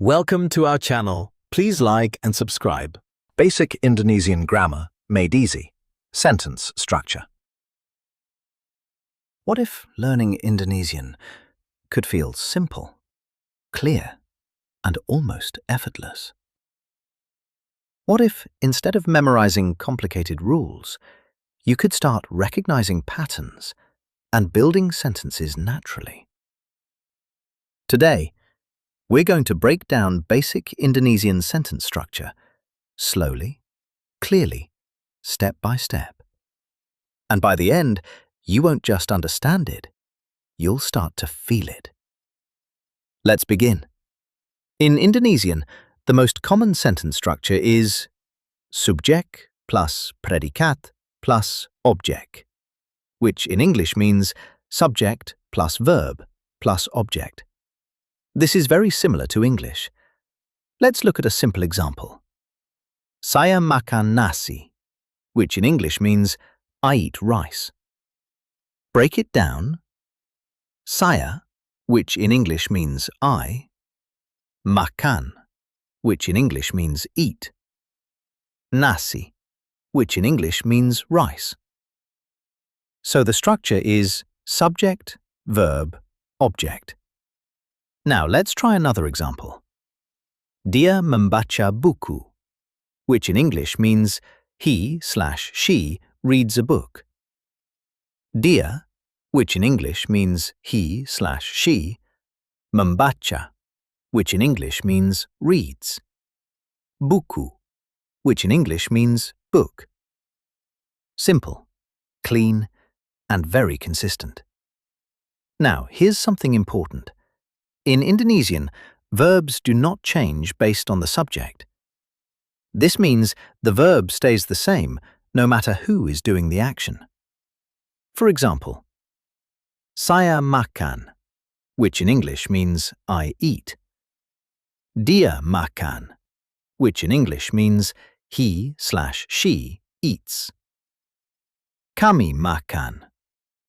Welcome to our channel. Please like and subscribe. Basic Indonesian grammar made easy. Sentence structure. What if learning Indonesian could feel simple, clear, and almost effortless? What if, instead of memorizing complicated rules, you could start recognizing patterns and building sentences naturally? Today, we're going to break down basic Indonesian sentence structure slowly, clearly, step by step. And by the end, you won't just understand it, you'll start to feel it. Let's begin. In Indonesian, the most common sentence structure is subjek plus predikat plus objek, which in English means subject plus verb plus object. This is very similar to English. Let's look at a simple example. Saya makan nasi, which in English means I eat rice. Break it down. Saya, which in English means I. Makan, which in English means eat. Nasi, which in English means rice. So the structure is subject, verb, object. Now let's try another example. Dia membaca buku, which in English means he/she reads a book. Dia, which in English means he/she, membaca, which in English means reads. Buku, which in English means book. Simple, clean, and very consistent. Now, here's something important. In Indonesian, verbs do not change based on the subject. This means the verb stays the same no matter who is doing the action. For example, saya makan, which in English means I eat. Dia makan, which in English means he/she eats. Kami makan,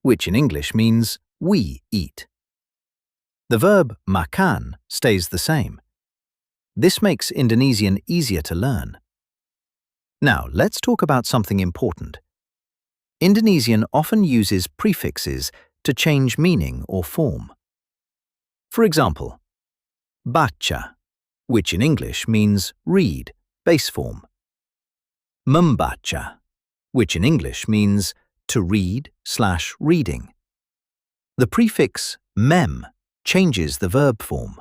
which in English means we eat. The verb makan stays the same. This makes Indonesian easier to learn. Now, let's talk about something important. Indonesian often uses prefixes to change meaning or form. For example, baca, which in English means read, base form. Membaca, which in English means to read/reading. The prefix mem changes the verb form.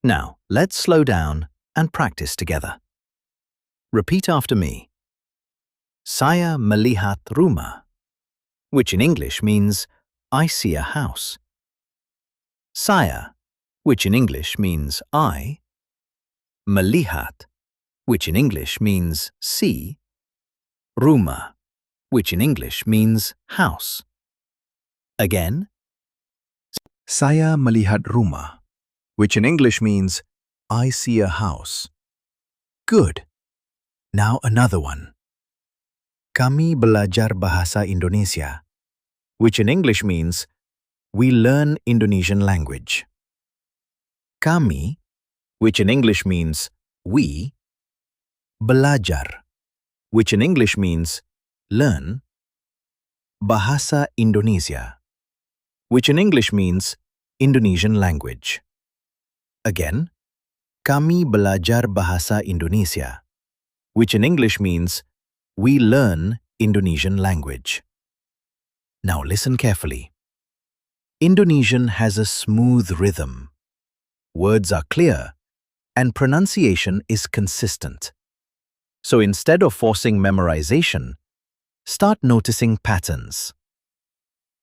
Now, let's slow down and practice together. Repeat after me. Saya melihat rumah, which in English means I see a house. Saya, which in English means I. Melihat, which in English means see. Rumah, which in English means house. Again. Saya melihat rumah, which in English means I see a house. Good. Now another one. Kami belajar bahasa Indonesia, which in English means we learn Indonesian language. Kami, which in English means we. Belajar, which in English means learn. Bahasa Indonesia, which in English means Indonesian language. Again, kami belajar bahasa Indonesia, which in English means we learn Indonesian language. Now listen carefully. Indonesian has a smooth rhythm. Words are clear, and pronunciation is consistent. So instead of forcing memorization, start noticing patterns.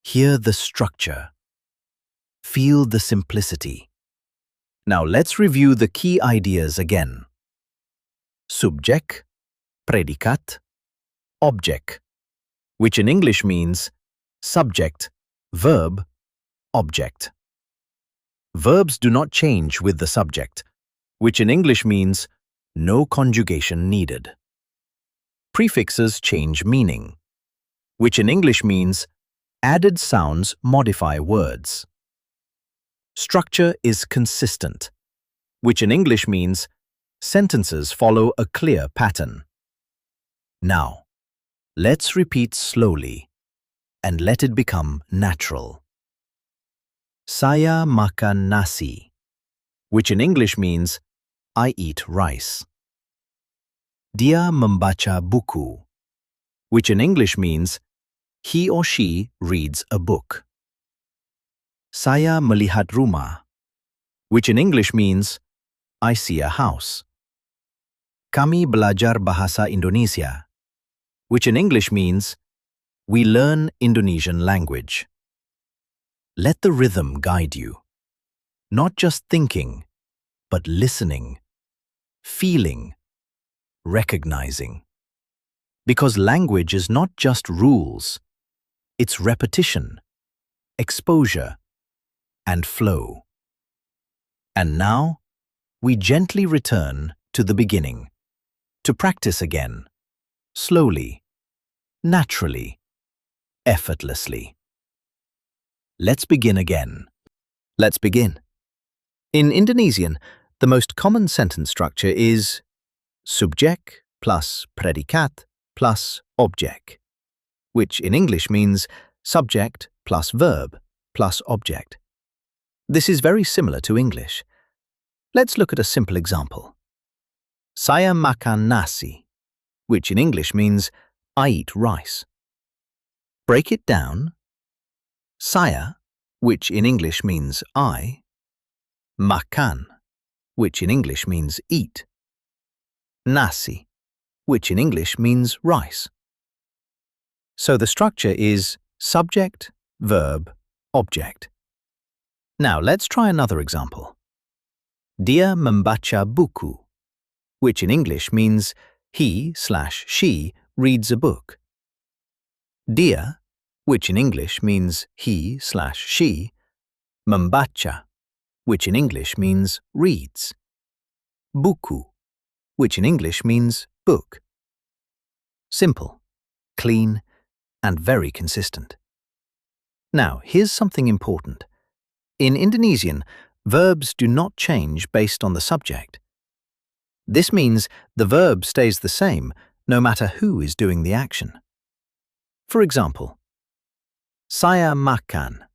Hear the structure. Feel the simplicity. Now let's review the key ideas again. Subjek, predikat, objek, which in English means subject, verb, object. Verbs do not change with the subject, which in English means no conjugation needed. Prefixes change meaning, which in English means added sounds modify words. Structure is consistent. which in English means sentences follow a clear pattern. Now, let's repeat slowly and let it become natural. Saya makan nasi, which in English means I eat rice. Dia membaca buku, which in English means he or she reads a book. Saya melihat rumah, which in English means I see a house. Kami belajar bahasa Indonesia, which in English means we learn Indonesian language. Let the rhythm guide you, not just thinking, but listening, feeling, recognizing. Because language is not just rules, it's repetition, exposure, and flow. And now, we gently return to the beginning, to practice again, slowly, naturally, effortlessly. Let's begin again. Let's begin. In Indonesian, the most common sentence structure is subjek plus predikat plus objek, which in English means subject plus verb plus object. This is very similar to English. Let's look at a simple example. Saya makan nasi, which in English means I eat rice. Break it down. Saya, which in English means I. Makan, which in English means eat. Nasi, which in English means rice. So the structure is subject, verb, object. Now let's try another example. Dia membaca buku, which in English means he/she reads a book. Dia, which in English means he/she, membaca, which in English means reads. Buku, which in English means book. Simple, clean, and very consistent. Now, here's something important. In Indonesian, verbs do not change based on the subject. This means the verb stays the same no matter who is doing the action. For example, saya makan,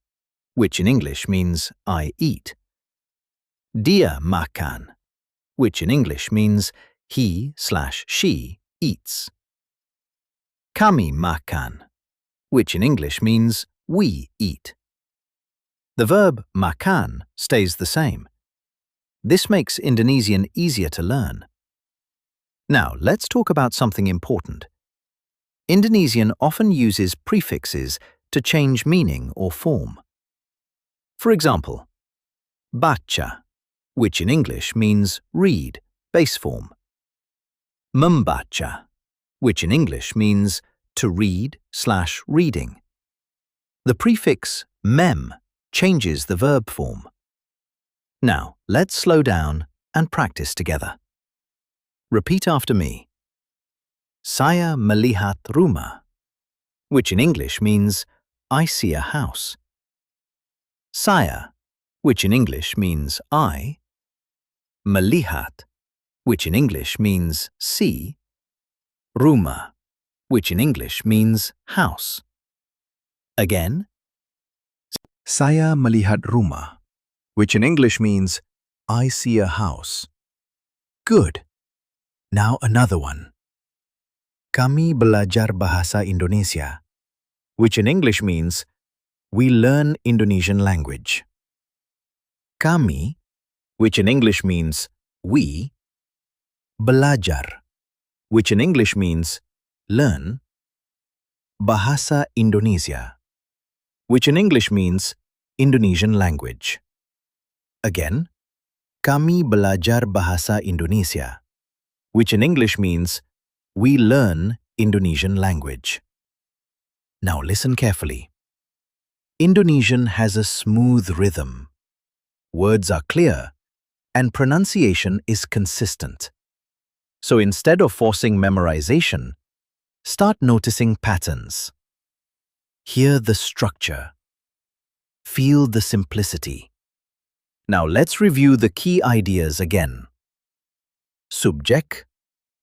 which in English means I eat. Dia makan, which in English means he/she eats. Kami makan, which in English means we eat. The verb makan stays the same. This makes Indonesian easier to learn. Now, let's talk about something important. Indonesian often uses prefixes to change meaning or form. For example, baca, which in English means read, base form. Membaca, which in English means to read/reading. The prefix mem changes the verb form. Now, let's slow down and practice together. Repeat after me. Saya melihat rumah, which in English means I see a house. Saya, which in English means I. Melihat, which in English means see. Rumah, which in English means house. Again. Saya melihat rumah, which in English means I see a house. Good. Now another one. Kami belajar bahasa Indonesia, which in English means we learn Indonesian language. Kami, which in English means we. Belajar, which in English means learn. Bahasa Indonesia, which in English means Indonesian language. Again, kami belajar bahasa Indonesia, which in English means we learn Indonesian language. Now listen carefully. Indonesian has a smooth rhythm. Words are clear, and pronunciation is consistent. So instead of forcing memorization, start noticing patterns. Hear the structure. Feel the simplicity. Now let's review the key ideas again. Subject,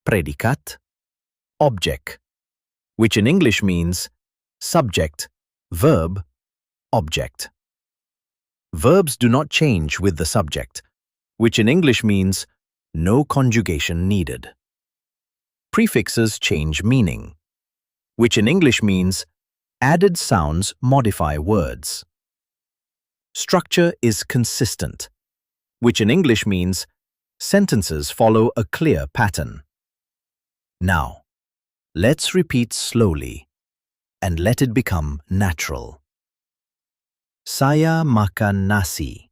predicat, object, which in English means subject, verb, object. Verbs do not change with the subject, which in English means no conjugation needed. Prefixes change meaning, which in English means added sounds modify words. Structure is consistent, which in English means sentences follow a clear pattern. Now, let's repeat slowly and let it become natural. Saya makan nasi,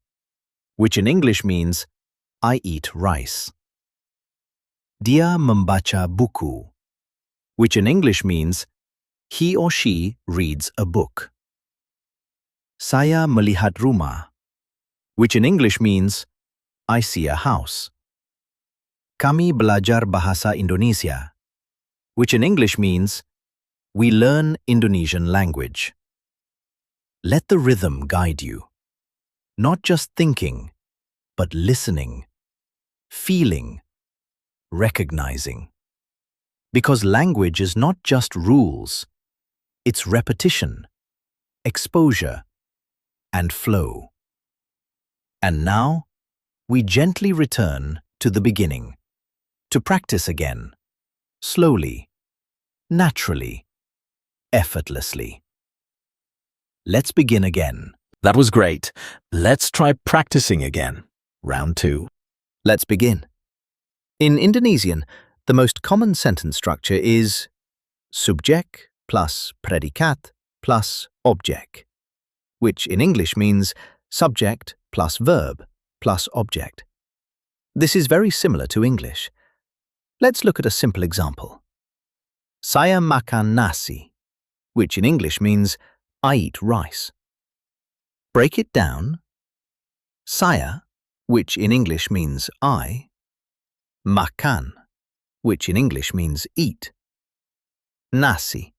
which in English means I eat rice. Dia membaca buku, which in English means he or she reads a book. Saya melihat rumah, which in English means I see a house. Kami belajar bahasa Indonesia, which in English means we learn Indonesian language. Let the rhythm guide you, not just thinking, but listening, feeling, recognizing. Because language is not just rules, it's repetition, exposure, and flow. And now, we gently return to the beginning, to practice again, slowly, naturally, effortlessly. Let's begin again. That was great. Let's try practicing again. Round 2. Let's begin. In Indonesian, the most common sentence structure is subject plus predicat plus object, which in English means subject plus verb plus object. This is very similar to English. Let's look at a simple example. Saya makan nasi, which in English means I eat rice. Break it down. Saya, which in English means I. Makan, which in English means eat. Nasi,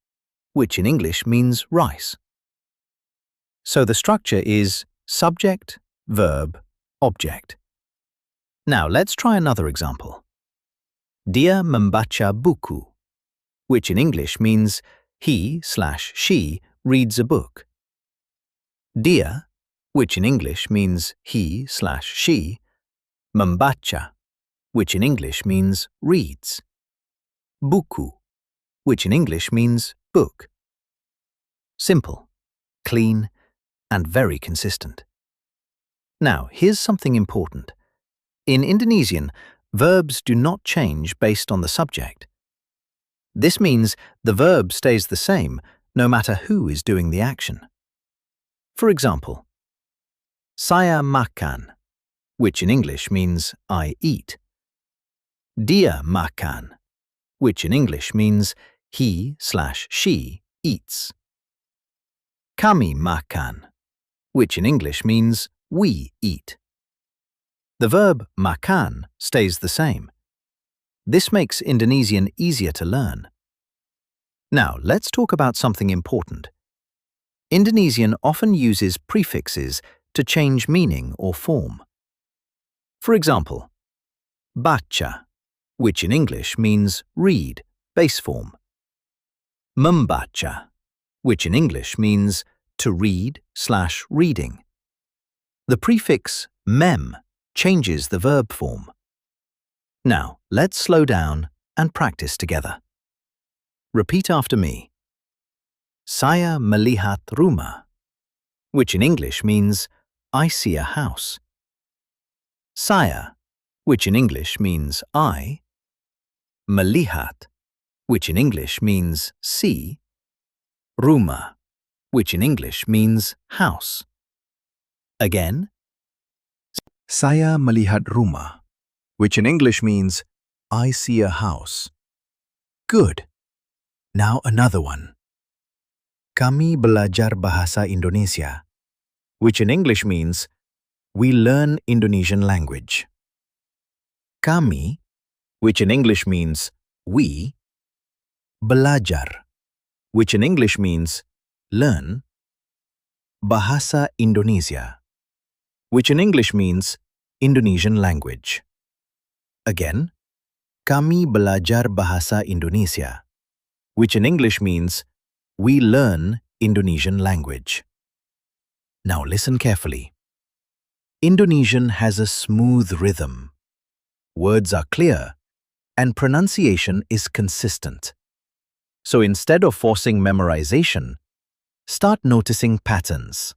which in English means rice. So the structure is subject, verb, object. Now let's try another example. Dia membaca buku, which in English means he/she reads a book. Dia, which in English means he/she, membaca, which in English means reads. Buku, which in English means book. Simple, clean, and very consistent. Now, here's something important. In Indonesian, verbs do not change based on the subject. This means the verb stays the same no matter who is doing the action. For example, saya makan, which in English means I eat. Dia makan, which in English means he/she eats. Kami makan, which in English means we eat. The verb makan stays the same. This makes Indonesian easier to learn. Now, let's talk about something important. Indonesian often uses prefixes to change meaning or form. For example, baca, which in English means read, base form. Membaca, which in English means to read/reading. The prefix mem changes the verb form. Now, let's slow down and practice together. Repeat after me. Saya melihat rumah, which in English means I see a house. Saya, which in English means I. Melihat, which in English means see. Rumah, which in English means house. Again. Saya melihat rumah, which in English means I see a house. Good. Now another one. Kami belajar bahasa Indonesia, which in English means we learn Indonesian language. Kami, which in English means we. Belajar, which in English means learn. Bahasa Indonesia, which in English means Indonesian language. Again, kami belajar bahasa Indonesia, which in English means we learn Indonesian language. Now listen carefully. Indonesian has a smooth rhythm. Words are clear, and pronunciation is consistent. So instead of forcing memorization, start noticing patterns.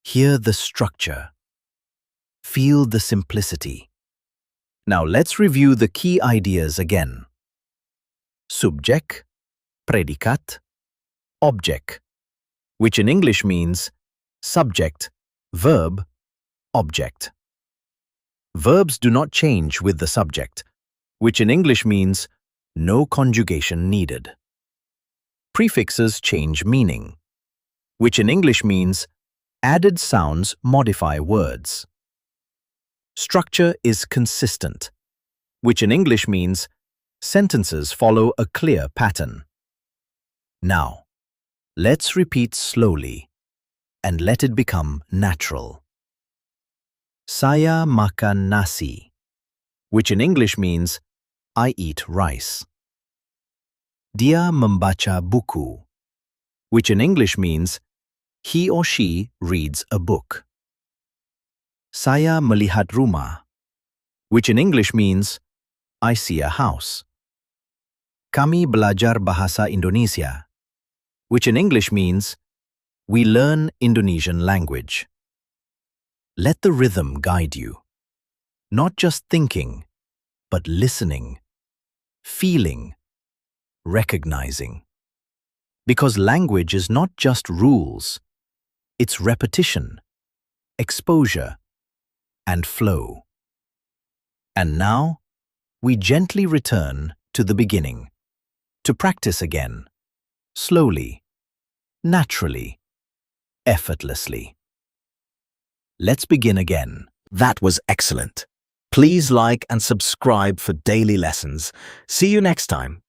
Hear the structure. Feel the simplicity. Now let's review the key ideas again. Subjek, predikat, objek, which in English means subject, verb, object. Verbs do not change with the subject, which in English means no conjugation needed. Prefixes change meaning, which in English means added sounds modify words. Structure is consistent, which in English means sentences follow a clear pattern. Now, let's repeat slowly and let it become natural. Saya makan nasi, which in English means I eat rice. Dia membaca buku, which in English means he or she reads a book. Saya melihat rumah, which in English means I see a house. Kami belajar bahasa Indonesia, which in English means we learn Indonesian language. Let the rhythm guide you, not just thinking, but listening, feeling, recognizing. Because language is not just rules, it's repetition, exposure, and flow. And now, we gently return to the beginning, to practice again, slowly, naturally, effortlessly. Let's begin again. That was excellent. Please like and subscribe for daily lessons. See you next time.